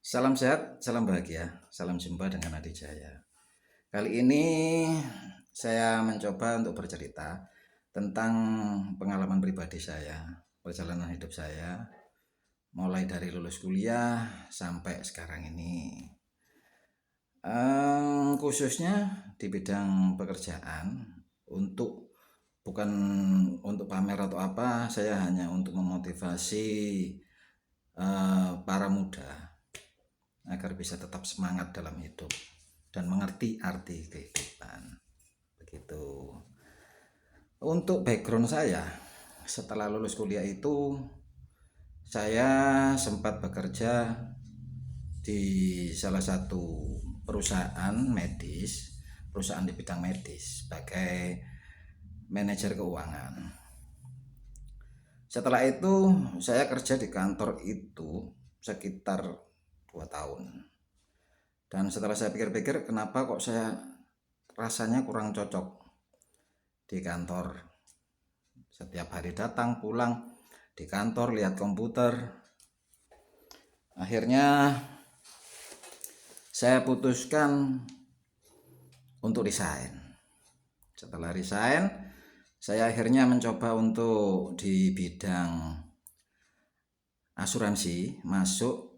Salam sehat, salam bahagia, salam jumpa dengan Adi Jaya. Kali ini saya mencoba untuk bercerita tentang pengalaman pribadi saya, perjalanan hidup saya, mulai dari lulus kuliah sampai sekarang ini. Khususnya di bidang pekerjaan, bukan untuk pamer atau apa, saya hanya untuk memotivasi para muda agar bisa tetap semangat dalam hidup dan mengerti arti kehidupan. Begitu. Untuk background saya, setelah lulus kuliah itu saya sempat bekerja di salah satu perusahaan di bidang medis sebagai manajer keuangan. Setelah itu saya kerja di kantor itu sekitar 2 tahun. Dan setelah saya pikir-pikir, kenapa kok saya rasanya kurang cocok di kantor. Setiap hari datang pulang di kantor lihat komputer. Akhirnya saya putuskan untuk resign. Setelah resign, saya akhirnya mencoba untuk di bidang asuransi, masuk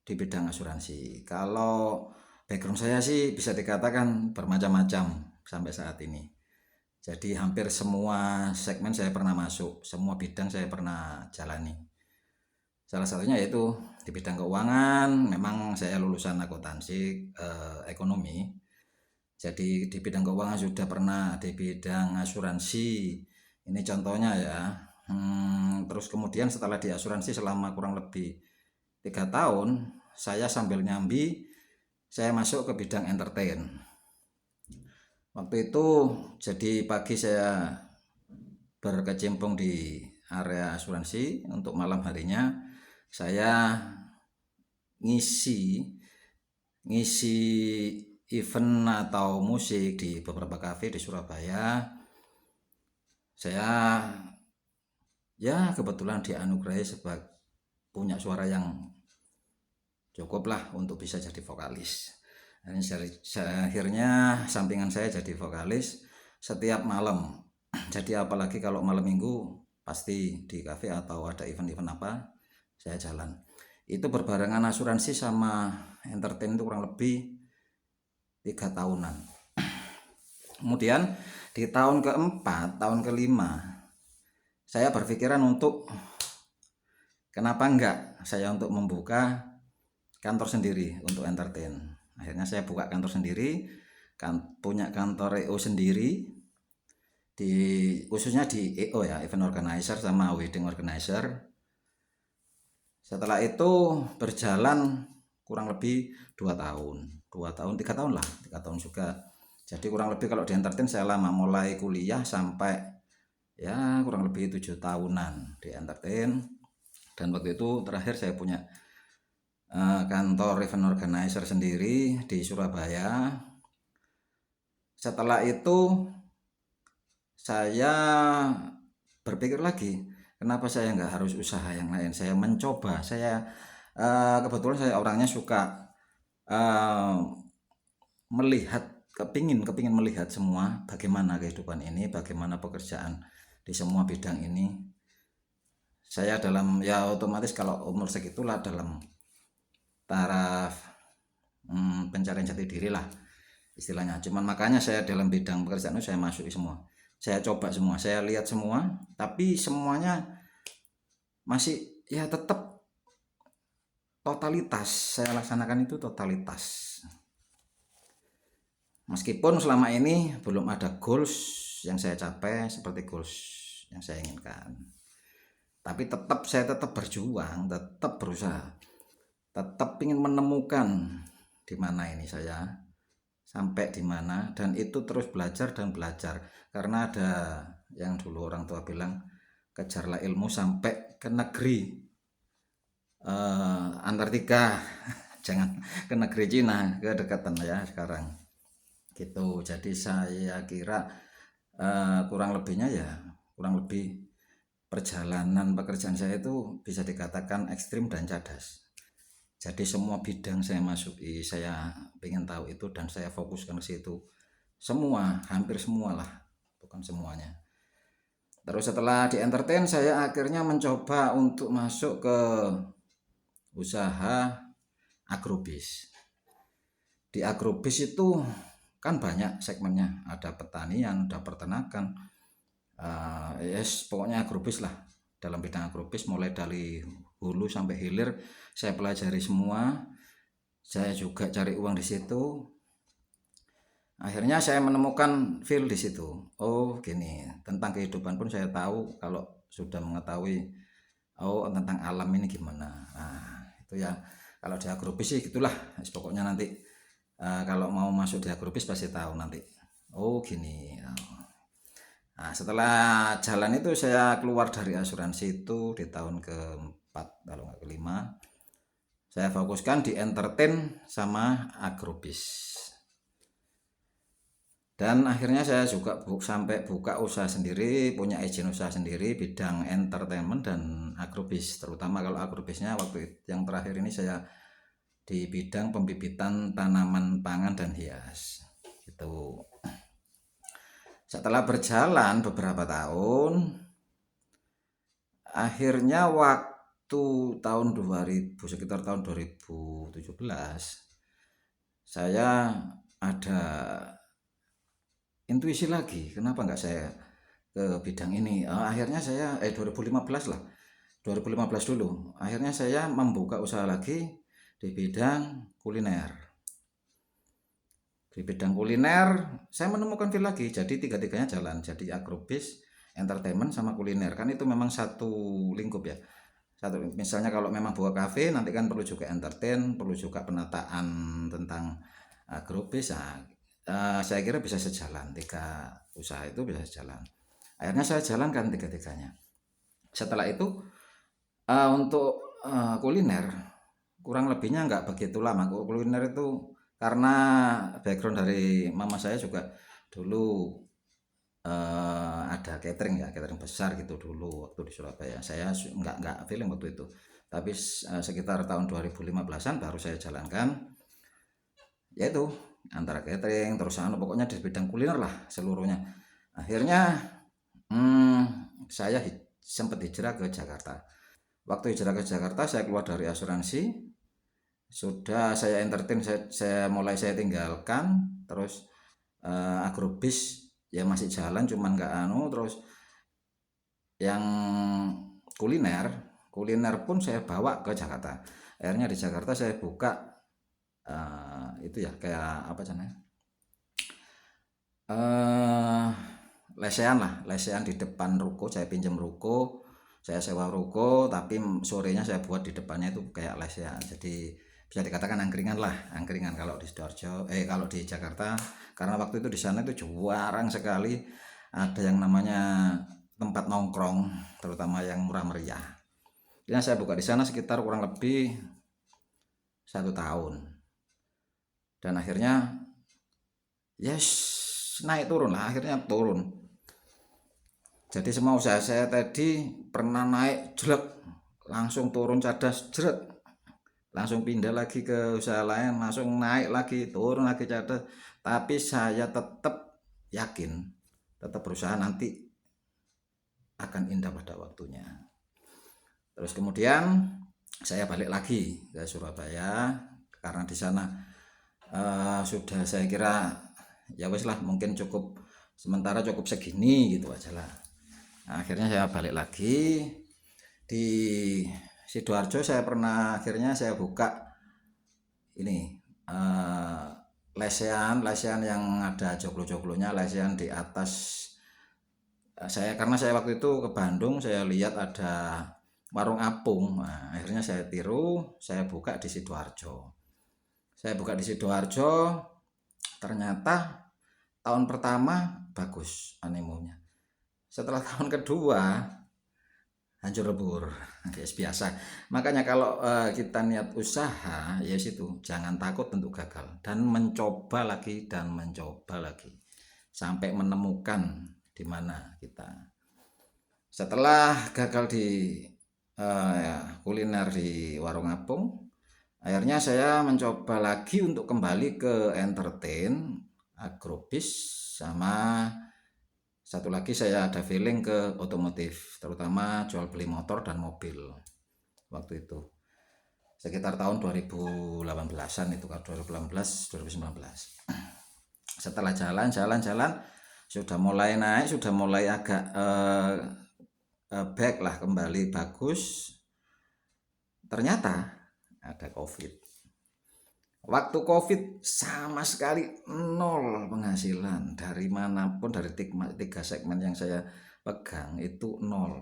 di bidang asuransi. Kalau background saya sih bisa dikatakan bermacam-macam sampai saat ini. Jadi hampir semua segmen saya pernah masuk, semua bidang saya pernah jalani. Salah satunya yaitu di bidang keuangan, memang saya lulusan akuntansi ekonomi. Jadi di bidang keuangan sudah pernah, di bidang asuransi, ini contohnya ya. Terus kemudian setelah di asuransi selama kurang lebih 3 tahun, saya sambil nyambi, saya masuk ke bidang entertain. Waktu itu jadi pagi saya berkecimpung di area asuransi, untuk malam harinya saya ngisi event atau musik di beberapa kafe di Surabaya. Saya ya kebetulan dianugerahi sebagai punya suara yang cukup lah untuk bisa jadi vokalis. Dan akhirnya sampingan saya jadi vokalis setiap malam. Jadi apalagi kalau malam minggu pasti di kafe atau ada event-event apa, saya jalan. Itu berbarengan asuransi sama entertain itu kurang lebih 3 tahunan. Kemudian di tahun keempat, tahun kelima, saya berpikiran untuk kenapa enggak saya untuk membuka kantor sendiri untuk entertain. Akhirnya saya buka kantor sendiri, punya kantor EO sendiri, khususnya di EO ya, event organizer sama wedding organizer. Setelah itu berjalan kurang lebih 2 tahun, 3 tahun lah, 3 tahun juga. Jadi kurang lebih kalau di entertain saya lama, mulai kuliah sampai ya kurang lebih 7 tahunan di entertain. Dan waktu itu terakhir saya punya kantor event organizer sendiri di Surabaya. Setelah itu saya berpikir lagi, kenapa saya nggak harus usaha yang lain. Saya mencoba, saya kebetulan saya orangnya suka melihat, kepingin melihat semua bagaimana kehidupan ini, bagaimana pekerjaan di semua bidang ini. Saya dalam ya otomatis kalau umur segitulah dalam taraf pencarian jati diri lah istilahnya. Cuman makanya saya dalam bidang pekerjaan itu saya masuki semua, saya coba semua, saya lihat semua, tapi semuanya masih ya tetap totalitas, saya laksanakan itu totalitas. Meskipun selama ini belum ada goals yang saya capai seperti goals yang saya inginkan, tapi saya tetap berjuang, tetap berusaha, tetap ingin menemukan di mana ini saya sampai di mana, dan itu terus belajar dan belajar. Karena ada yang dulu orang tua bilang, kejarlah ilmu sampai ke negeri Antartika jangan ke negeri Cina, kedekatan ya sekarang gitu. Jadi saya kira kurang lebih perjalanan pekerjaan saya itu bisa dikatakan ekstrim dan cadas. Jadi semua bidang saya masuki, saya pengen tahu itu dan saya fokuskan ke situ. Semua, hampir semua lah, bukan semuanya. Terus setelah di entertain saya akhirnya mencoba untuk masuk ke usaha agrobis. Di agrobis itu kan banyak segmennya, ada pertanian, ada peternakan, yes pokoknya agrobis lah. Dalam bidang agrobis mulai dari hulu sampai hilir saya pelajari semua. Saya juga cari uang di situ. Akhirnya saya menemukan feel di situ. Oh gini, tentang kehidupan pun saya tahu kalau sudah mengetahui oh tentang alam ini gimana. Nah itu ya, kalau di agrobis sih gitulah. Pokoknya nanti kalau mau masuk di agrobis pasti tahu nanti. Oh gini. Nah setelah jalan itu saya keluar dari asuransi itu di tahun keempat kalau nggak kelima. Saya fokuskan di entertain sama agrobis. Dan akhirnya saya juga sampai buka usaha sendiri, punya izin usaha sendiri bidang entertainment dan agrobis. Terutama kalau agrobisnya waktu yang terakhir ini saya di bidang pembibitan tanaman pangan dan hias. Gitu. Setelah berjalan beberapa tahun, akhirnya waktu tahun 2000, sekitar tahun 2017, saya ada intuisi lagi, kenapa nggak saya ke bidang ini. Akhirnya saya 2015 lah, 2015 dulu. Akhirnya saya membuka usaha lagi di bidang kuliner. Di bidang kuliner saya menemukan feel lagi, jadi tiga-tiganya jalan. Jadi agrobis, entertainment sama kuliner kan itu memang satu lingkup ya. Satu, misalnya kalau memang buka kafe nanti kan perlu juga entertain, perlu juga penataan tentang agrobis. Saya kira bisa sejalan, tiga usaha itu bisa sejalan. Akhirnya saya jalankan tiga-tiganya. Setelah itu untuk kuliner kurang lebihnya nggak begitu lama. Kuliner itu karena background dari mama saya juga dulu ada catering ya, catering besar gitu dulu waktu di Surabaya. Saya nggak feeling waktu itu, tapi sekitar tahun 2015an baru saya jalankan, yaitu antara catering terus pokoknya di bidang kuliner lah seluruhnya. Akhirnya saya sempat hijrah ke Jakarta. Waktu hijrah ke Jakarta saya keluar dari asuransi, sudah saya entertain, saya tinggalkan. Terus agrobis ya masih jalan cuman nggak terus yang kuliner pun saya bawa ke Jakarta. Akhirnya di Jakarta saya buka itu ya kayak apa namanya, lesehan di depan ruko. Saya pinjam ruko, saya sewa ruko, tapi sorenya saya buat di depannya itu kayak lesehan. Jadi bisa dikatakan angkringan kalau di Sidoarjo, kalau di Jakarta, karena waktu itu di sana itu jarang sekali ada yang namanya tempat nongkrong, terutama yang murah meriah. Jadi saya buka di sana sekitar kurang lebih 1 tahun, dan akhirnya naik turun lah, akhirnya turun. Jadi semua usaha saya tadi pernah naik jelek, langsung turun cadas jeret, langsung pindah lagi ke usaha lain, langsung naik lagi, turun lagi cadas. Tapi saya tetap yakin, tetap berusaha nanti akan indah pada waktunya. Terus kemudian saya balik lagi ke Surabaya karena di sana sudah saya kira ya wes lah, mungkin cukup sementara, cukup segini gitu aja lah. Nah, akhirnya saya balik lagi di Sidoarjo. Saya pernah akhirnya saya buka ini lesehan yang ada joglo-joglonya, lesehan di atas. Karena saya waktu itu ke Bandung, saya lihat ada warung apung. Nah, akhirnya saya tiru, saya buka di Sidoarjo. Ternyata tahun pertama bagus animonya. Setelah tahun kedua hancur lebur, kayak biasa. Makanya kalau kita niat usaha, ya situ jangan takut untuk gagal dan mencoba lagi sampai menemukan di mana kita. Setelah gagal di kuliner di warung apung, Akhirnya saya mencoba lagi untuk kembali ke entertain, agrobis, sama satu lagi saya ada feeling ke otomotif, terutama jual beli motor dan mobil waktu itu. Sekitar tahun 2018-an itu, 2018 2019. Setelah jalan sudah mulai naik, sudah mulai agak back lah, kembali bagus. Ternyata ada COVID. Waktu COVID sama sekali nol penghasilan dari manapun, dari tiga segmen yang saya pegang itu nol.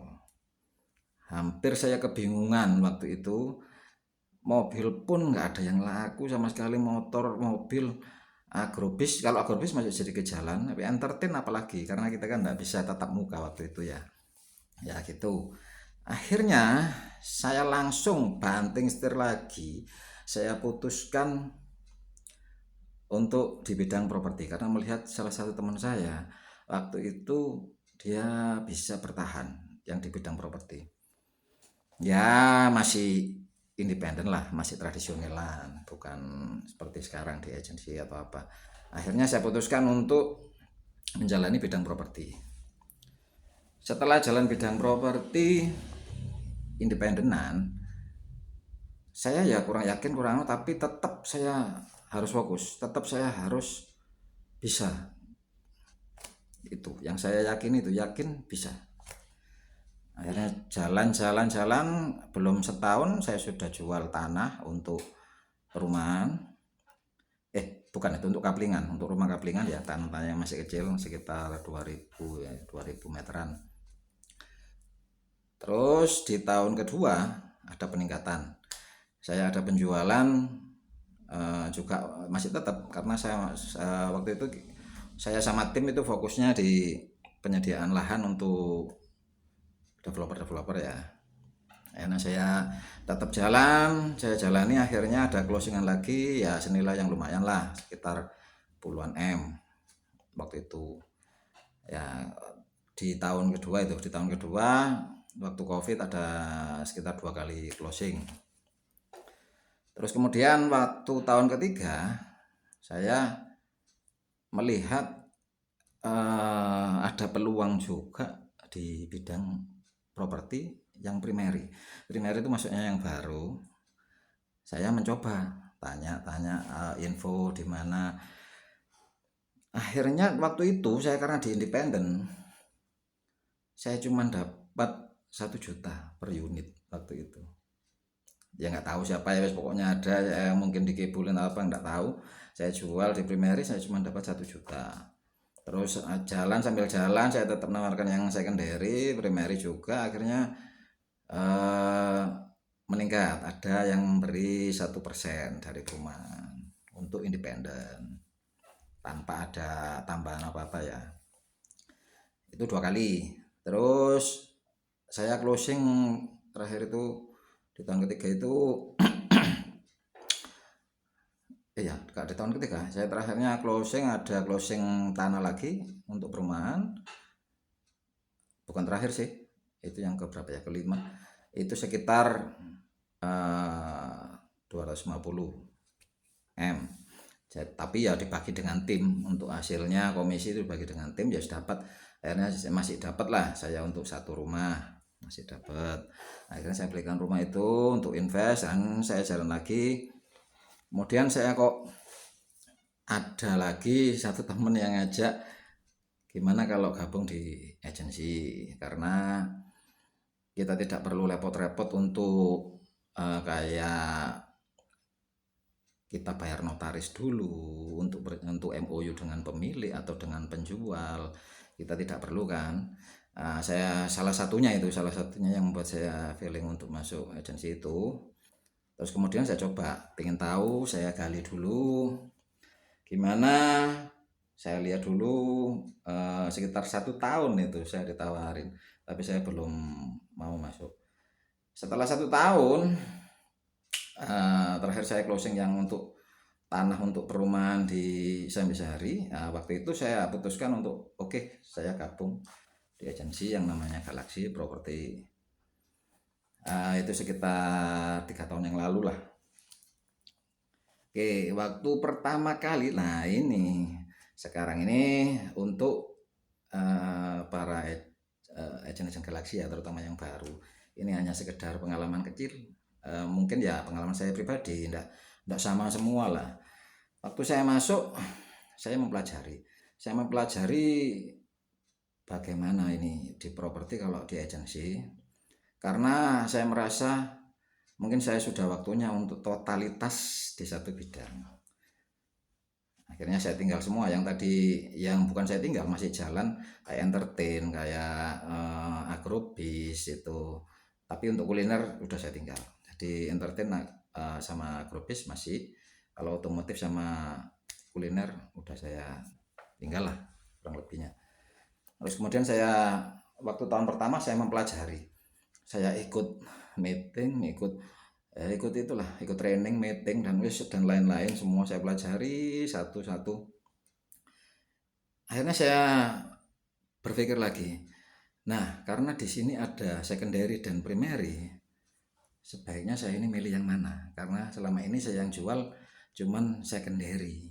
Hampir saya kebingungan waktu itu. Mobil pun nggak ada yang laku sama sekali, motor, mobil. Agrobis, kalau agrobis masih jadi ke jalan, tapi entertain apalagi, karena kita kan nggak bisa tatap muka waktu itu ya. Ya gitu. Akhirnya saya langsung banting setir lagi. Saya putuskan untuk di bidang properti karena melihat salah satu teman saya waktu itu dia bisa bertahan yang di bidang properti. Ya masih independen lah, masih tradisionalan, bukan seperti sekarang di agensi atau apa. Akhirnya saya putuskan untuk menjalani bidang properti. Setelah jalan bidang properti independenan, saya ya kurang yakin, tapi tetap saya harus fokus, tetap saya harus bisa. Itu yang saya yakin, itu yakin bisa. Akhirnya jalan, belum setahun saya sudah jual tanah untuk perumahan. Bukan, itu untuk kaplingan, untuk rumah kaplingan ya, tanah yang masih kecil sekitar 2000 ya, 2000 meteran. Terus di tahun kedua ada peningkatan. Saya ada penjualan juga masih tetap, karena saya waktu itu saya sama tim itu fokusnya di penyediaan lahan untuk developer ya. Karena saya tetap jalan, saya jalani, akhirnya ada closingan lagi ya senilai yang lumayan lah, sekitar puluhan M waktu itu. Ya di tahun kedua waktu COVID ada sekitar 2 kali closing. Terus kemudian waktu tahun ketiga saya melihat ada peluang juga di bidang properti yang primary. Primary itu maksudnya yang baru. Saya mencoba tanya-tanya info di mana. Akhirnya waktu itu saya, karena di independen, saya cuma dapat 1 juta per unit waktu itu. Ya nggak tahu siapa ya, pokoknya ada ya, mungkin dikibulin apa nggak tahu. Saya jual di primary, saya cuma dapat 1 juta. Terus sambil jalan saya tetap menawarkan yang secondary, primary juga. Akhirnya meningkat, ada yang memberi 1% dari perumahan untuk independen tanpa ada tambahan apa-apa ya. Itu 2 kali. Terus saya closing terakhir itu di tahun ketiga itu di tahun ketiga saya terakhirnya ada closing tanah lagi untuk perumahan. Bukan terakhir sih, itu yang keberapa ya, kelima. Itu sekitar 250 M. Tapi ya dibagi dengan tim, untuk hasilnya komisi itu dibagi dengan tim ya dapat. Akhirnya masih dapat lah saya untuk 1 rumah, masih dapat. Akhirnya saya belikan rumah itu untuk invest dan saya jalan lagi. Kemudian saya kok ada lagi satu temen yang ngajak, gimana kalau gabung di agensi, karena kita tidak perlu repot-repot untuk kayak kita bayar notaris dulu untuk MOU dengan pemilik atau dengan penjual. Kita tidak perlu kan. Saya salah satunya yang membuat saya feeling untuk masuk agensi itu. Terus kemudian saya coba, pengen tahu, saya gali dulu gimana. Saya lihat dulu sekitar 1 tahun itu saya ditawarin, tapi saya belum mau masuk. Setelah 1 tahun terakhir saya closing yang untuk tanah untuk perumahan di Sambisari. Waktu itu saya putuskan untuk saya gabung di agensi yang namanya Galaxy Property. Itu sekitar 3 tahun yang lalu lah. Oke, waktu pertama kali, nah ini sekarang ini untuk para agent-agent Galaxy ya, terutama yang baru. Ini hanya sekedar pengalaman kecil. Mungkin ya pengalaman saya pribadi, enggak sama semua lah. Waktu saya masuk, saya mempelajari. Saya mempelajari bagaimana ini di properti kalau di agensi. Karena saya merasa mungkin saya sudah waktunya untuk totalitas di satu bidang. Akhirnya saya tinggal semua yang tadi, yang bukan saya tinggal masih jalan, kayak entertain, kayak agrobis itu. Tapi untuk kuliner udah saya tinggal. Jadi entertain sama agrobis masih, kalau otomotif sama kuliner udah saya tinggal lah kurang lebihnya. Terus kemudian saya waktu tahun pertama saya mempelajari, saya ikut meeting, ikut itulah, ikut training, meeting dan lain-lain, semua saya pelajari satu-satu. Akhirnya saya berpikir lagi, nah karena di sini ada secondary dan primary, sebaiknya saya ini milih yang mana? Karena selama ini saya yang jual cuman secondary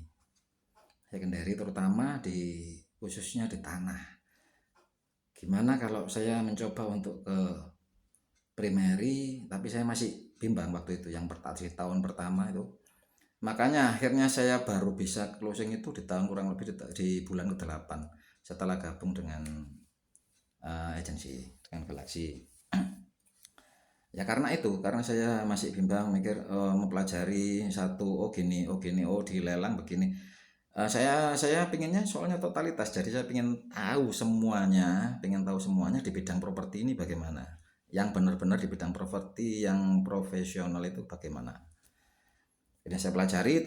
terutama di khususnya di tanah. Gimana kalau saya mencoba untuk ke primary, tapi saya masih bimbang waktu itu yang di tahun pertama itu. Makanya akhirnya saya baru bisa closing itu di tahun kurang lebih di bulan ke-8 setelah gabung dengan agensi dengan Galaxy. Ya karena saya masih bimbang, mikir mempelajari satu, oh gini, oh dilelang begini. Saya pinginnya soalnya totalitas, jadi saya pengen tahu semuanya di bidang properti ini bagaimana, yang benar-benar di bidang properti yang profesional itu bagaimana. Jadi saya pelajari,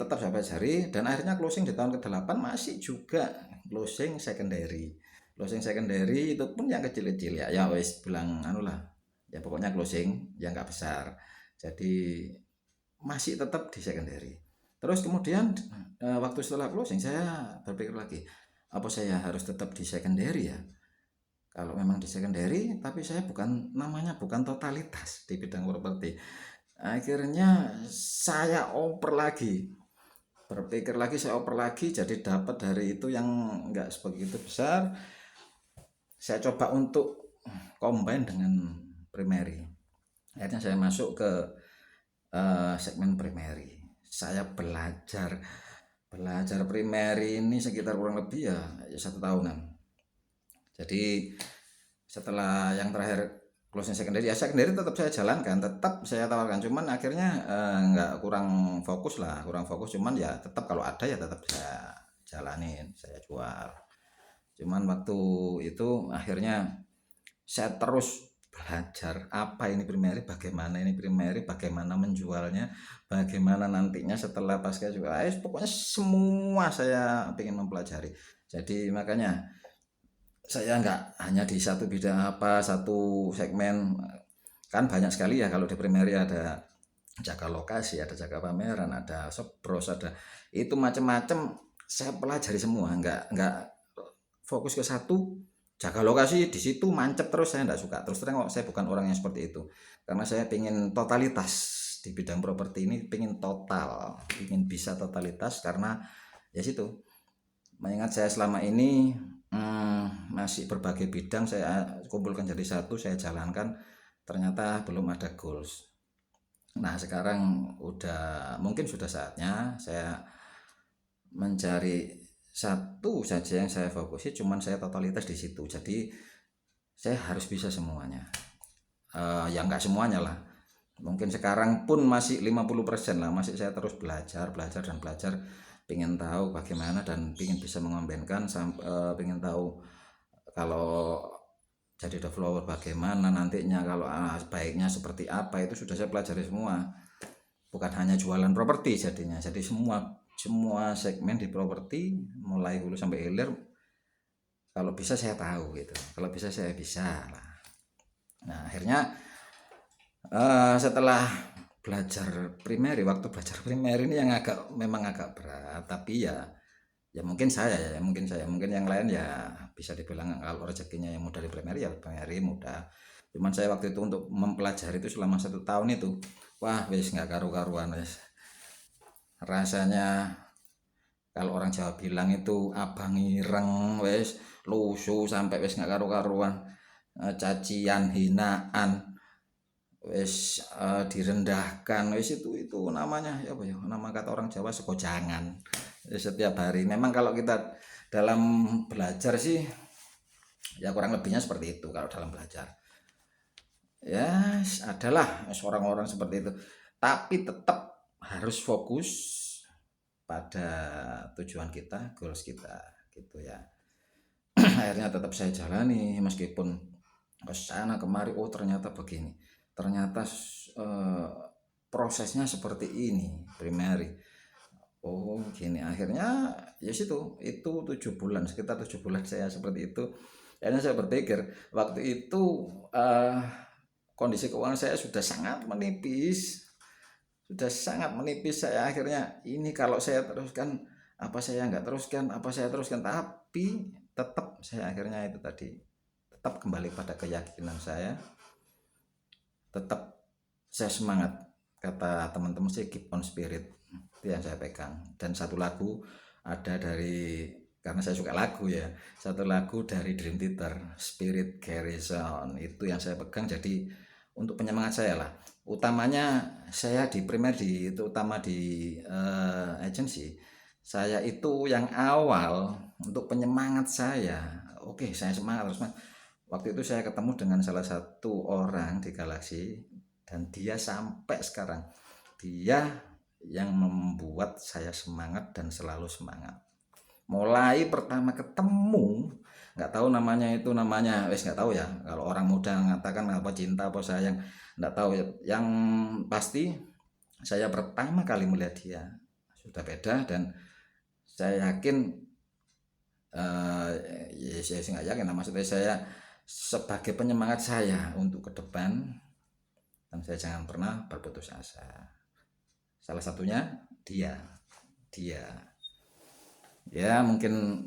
dan akhirnya closing di tahun ke-8 masih juga closing secondary itu pun yang kecil-kecil ya wes bilang anulah, ya pokoknya closing yang nggak besar, jadi masih tetap di secondary. Terus kemudian waktu setelah closing saya berpikir lagi, apa saya harus tetap di secondary ya? Kalau memang di secondary, tapi saya bukan totalitas di bidang properti. Akhirnya saya oper lagi, berpikir lagi, saya oper lagi, jadi dapat dari itu yang enggak sebegitu besar. Saya coba untuk combine dengan primary. Akhirnya saya masuk ke segmen primary. Saya belajar primary ini sekitar kurang lebih ya 1 tahunan. Jadi setelah yang terakhir closing secondary, ya secondary tetap saya jalankan, tetap saya tawarkan, cuman akhirnya nggak kurang fokus, cuman ya tetap kalau ada ya tetap saya jalanin, saya jual. Cuman waktu itu akhirnya saya terus belajar apa ini primary, bagaimana menjualnya, bagaimana nantinya setelah pasca juga, pokoknya semua saya ingin mempelajari. Jadi makanya saya nggak hanya di satu bidang satu segmen, kan banyak sekali ya kalau di primary, ada jaga lokasi, ada jaga pameran, ada showbros, ada itu macam-macam, saya pelajari semua, nggak fokus ke satu. Jaga lokasi di situ mancep terus, saya enggak suka. Terus terang saya bukan orang yang seperti itu. Karena saya ingin totalitas di bidang properti ini, ingin bisa totalitas, karena ya situ. Mengingat saya selama ini masih berbagai bidang saya kumpulkan jadi satu, saya jalankan, ternyata belum ada goals. Nah, sekarang mungkin sudah saatnya saya mencari satu saja yang saya fokusi, cuman saya totalitas di situ. Jadi saya harus bisa semuanya. Ya enggak semuanya lah. Mungkin sekarang pun masih 50% lah, masih saya terus belajar, pengen tahu bagaimana dan pengen bisa mengombinkan, pengen tahu kalau jadi developer bagaimana nantinya, kalau baiknya seperti apa, itu sudah saya pelajari semua. Bukan hanya jualan properti jadinya, jadi semua segmen di properti mulai hulu sampai hilir, kalau bisa saya tahu gitu, kalau bisa saya bisa lah. Nah, akhirnya setelah belajar primary, waktu belajar primary ini yang memang agak berat, tapi ya mungkin mungkin yang lain ya bisa dibilang kalau rezekinya yang mudah di primary, ya primary mudah. Cuman saya waktu itu untuk mempelajari itu selama 1 tahun itu, wah wis nggak karu-karuan wis. rasanya kalau orang Jawa bilang itu abang ireng, wes lusuh sampai wes nggak karu-karuan, cacian, hinaan, wes direndahkan, wes itu namanya apa ya, nama kata orang Jawa sekojangan. Setiap hari memang kalau kita dalam belajar sih ya kurang lebihnya seperti itu. Kalau dalam belajar ya adalah orang-orang seperti itu, tapi tetap harus fokus pada tujuan kita, goals kita gitu ya. Akhirnya tetap saya jalani meskipun ke sana kemari, oh ternyata begini, ternyata prosesnya seperti ini primary, oh gini. Akhirnya ya itu 7 bulan, sekitar 7 bulan saya seperti itu. Akhirnya saya berpikir waktu itu kondisi keuangan saya sudah sangat menipis, saya akhirnya ini kalau saya teruskan apa saya nggak teruskan, apa saya teruskan, tapi tetap saya akhirnya itu tadi, tetap kembali pada keyakinan saya, tetap saya semangat. Kata teman-teman sih keep on spirit, itu yang saya pegang. Dan satu lagu ada dari, karena saya suka lagu ya, satu lagu dari Dream Theater, Spirit Carries On, itu yang saya pegang jadi untuk penyemangat saya lah. Utamanya saya di primer itu utama di agency saya itu yang awal untuk penyemangat saya. Oke, saya semangat terus. Waktu itu saya ketemu dengan salah satu orang di Galaxy dan dia sampai sekarang dia yang membuat saya semangat dan selalu semangat. Mulai pertama ketemu, nggak tahu namanya itu, namanya wes nggak tahu ya, kalau orang muda mengatakan apa cinta apa sayang, nggak tahu ya. Yang pasti saya pertama kali melihat dia sudah beda, dan saya yakin ya saya nggak yakin, maksudnya saya sebagai penyemangat saya untuk ke depan, dan saya jangan pernah berputus asa. Salah satunya dia ya, mungkin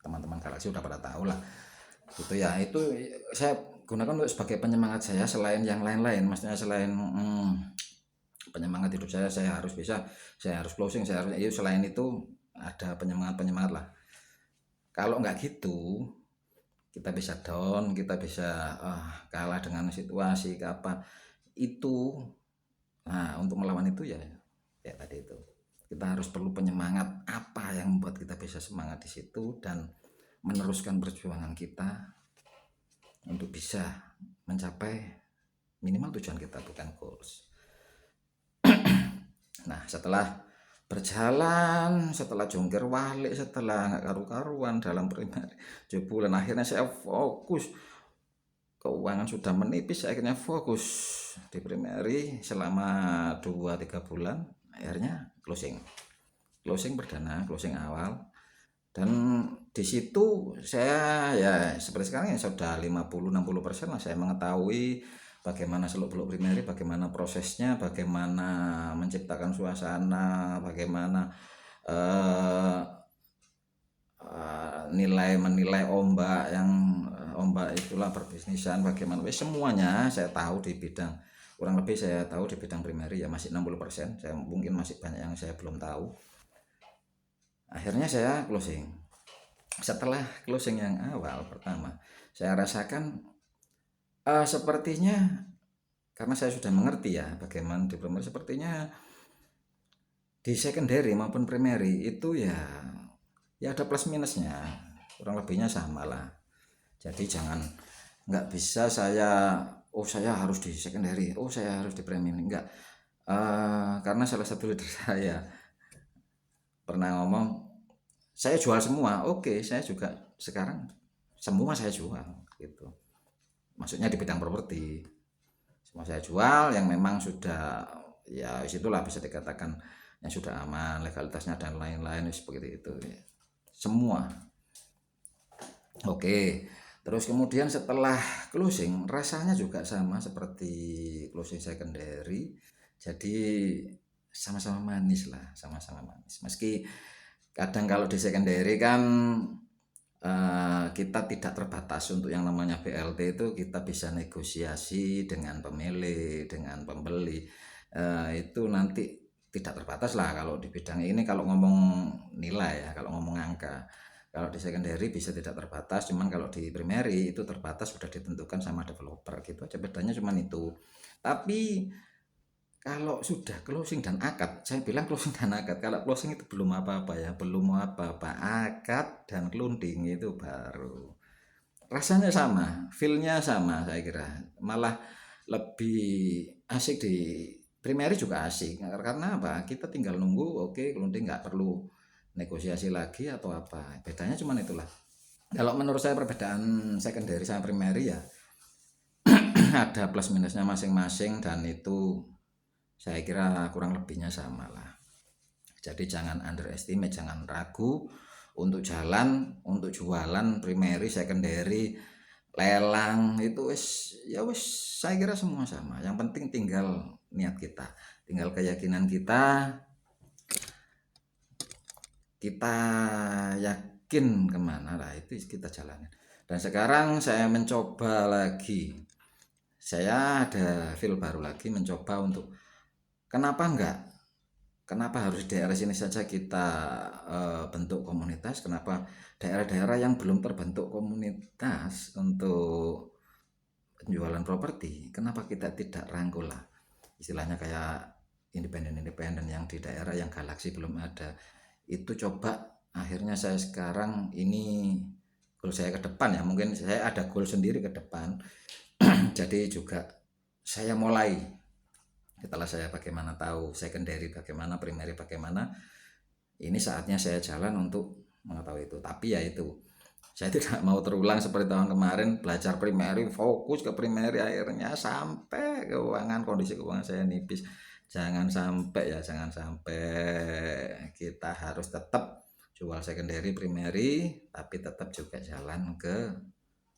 teman-teman Galaxy udah pada tahu lah gitu ya. Itu saya gunakan untuk sebagai penyemangat saya, selain yang lain-lain, maksudnya selain penyemangat hidup saya harus bisa, saya harus closing, saya harus selain itu ada penyemangat lah. Kalau nggak gitu kita bisa down, kita bisa kalah dengan situasi apa itu. Nah, untuk melawan itu ya tadi itu kita harus perlu penyemangat, apa yang membuat kita bisa semangat di situ dan meneruskan perjuangan kita untuk bisa mencapai minimal tujuan kita, bukan goals. Nah, setelah berjalan, setelah jongkir walik, setelah nggak karu-karuan dalam primer 7 bulan, akhirnya saya fokus. Keuangan sudah menipis, akhirnya fokus di primary selama 2-3 bulan. Akhirnya closing perdana, closing awal, dan di situ saya ya seperti sekarang ya sudah 50-60% lah saya mengetahui bagaimana seluk-beluk primary, bagaimana prosesnya, bagaimana menciptakan suasana, bagaimana menilai ombak itulah perbisnisan, bagaimana semuanya saya tahu di bidang, kurang lebih saya tahu di bidang primary ya, masih 60%, saya mungkin masih banyak yang saya belum tahu. Akhirnya saya closing. Setelah closing yang awal pertama, saya rasakan sepertinya, karena saya sudah mengerti ya bagaimana di primary, sepertinya di secondary maupun primary itu ya ada plus minusnya, kurang lebihnya sama lah. Jadi jangan, nggak bisa saya harus di secondary, saya harus di primary, enggak. Karena salah satu leader saya pernah ngomong, saya jual semua. Oke, saya juga sekarang semua saya jual gitu. Maksudnya di bidang properti semua saya jual, yang memang sudah ya situlah bisa dikatakan yang sudah aman legalitasnya dan lain-lain seperti itu ya. Semua oke. Terus kemudian setelah closing rasanya juga sama seperti closing secondary, jadi sama-sama manis lah, sama-sama manis. Meski kadang kalau di secondary kan kita tidak terbatas untuk yang namanya BLT, itu kita bisa negosiasi dengan pemilik, dengan pembeli, itu nanti tidak terbatas lah kalau di bidang ini, kalau ngomong nilai ya, kalau ngomong angka. Kalau di secondary bisa tidak terbatas, cuman kalau di primary itu terbatas, sudah ditentukan sama developer gitu aja, bedanya cuman itu. Tapi kalau sudah closing dan akad, saya bilang closing dan akad, kalau closing itu belum apa-apa ya, belum apa-apa. Akad dan closing itu baru rasanya sama, feel-nya sama, saya kira malah lebih asik. Di primary juga asik karena apa, kita tinggal nunggu, oke closing, nggak perlu negosiasi lagi atau apa, bedanya cuman itulah. Kalau menurut saya perbedaan secondary sama primary ya ada plus minusnya masing-masing, dan itu saya kira kurang lebihnya sama lah. Jadi jangan underestimate, jangan ragu untuk jalan, untuk jualan primary, secondary, lelang, itu wis ya wis, saya kira semua sama. Yang penting tinggal niat kita, tinggal keyakinan kita, kita yakin kemana lah, itu kita jalanin. Dan sekarang saya mencoba lagi, saya ada feel baru lagi, mencoba untuk kenapa harus di daerah sini saja kita bentuk komunitas, kenapa daerah-daerah yang belum terbentuk komunitas untuk penjualan properti, kenapa kita tidak rangkul lah, istilahnya kayak independen-independen yang di daerah yang galaksi belum ada itu. Coba akhirnya saya sekarang ini goal saya ke depan ya, mungkin saya ada goal sendiri ke depan. Jadi juga saya mulai, setelah saya bagaimana tahu secondary bagaimana, primary bagaimana, ini saatnya saya jalan untuk mengetahui itu. Tapi ya itu, saya tidak mau terulang seperti tahun kemarin, belajar primary, fokus ke primary, akhirnya sampai kondisi keuangan saya nipis. Jangan sampai ya, jangan sampai. Kita harus tetap jual secondary, primary, tapi tetap juga jalan ke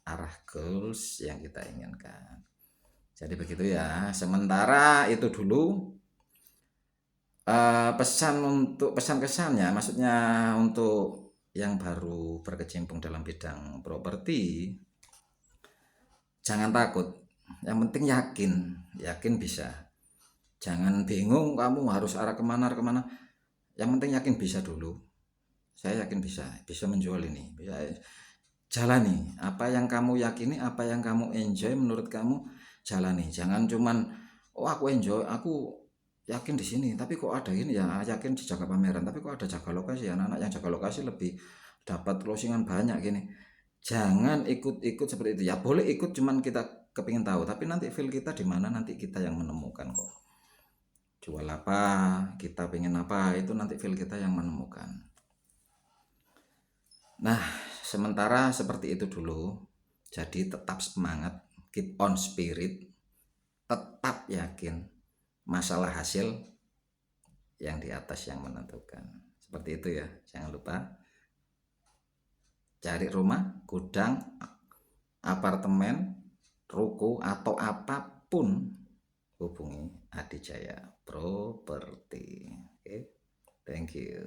arah goals yang kita inginkan. Jadi begitu ya. Sementara itu dulu pesan kesannya, maksudnya untuk yang baru berkecimpung dalam bidang properti, jangan takut, yang penting yakin bisa. Jangan bingung kamu harus arah kemana, yang penting yakin bisa dulu. Saya yakin bisa menjual ini, bisa jalani apa yang kamu yakini, apa yang kamu enjoy, menurut kamu jalani. Jangan cuman oh aku enjoy, aku yakin di sini, tapi kok ada ini ya, yakin di jaga pameran, tapi kok ada jaga lokasi, anak-anak yang jaga lokasi lebih dapat closingan banyak gini. Jangan ikut-ikut seperti itu ya, boleh ikut cuman kita kepingin tahu, tapi nanti feel kita di mana, nanti kita yang menemukan kok. Jual apa, kita pengen apa, itu nanti feel kita yang menemukan. Nah, sementara seperti itu dulu. Jadi tetap semangat, keep on spirit, tetap yakin, masalah hasil yang di atas yang menentukan. Seperti itu ya, jangan lupa. Cari rumah, gudang, apartemen, ruko, atau apapun, hubungi Adijaya Properti. Oke, thank you.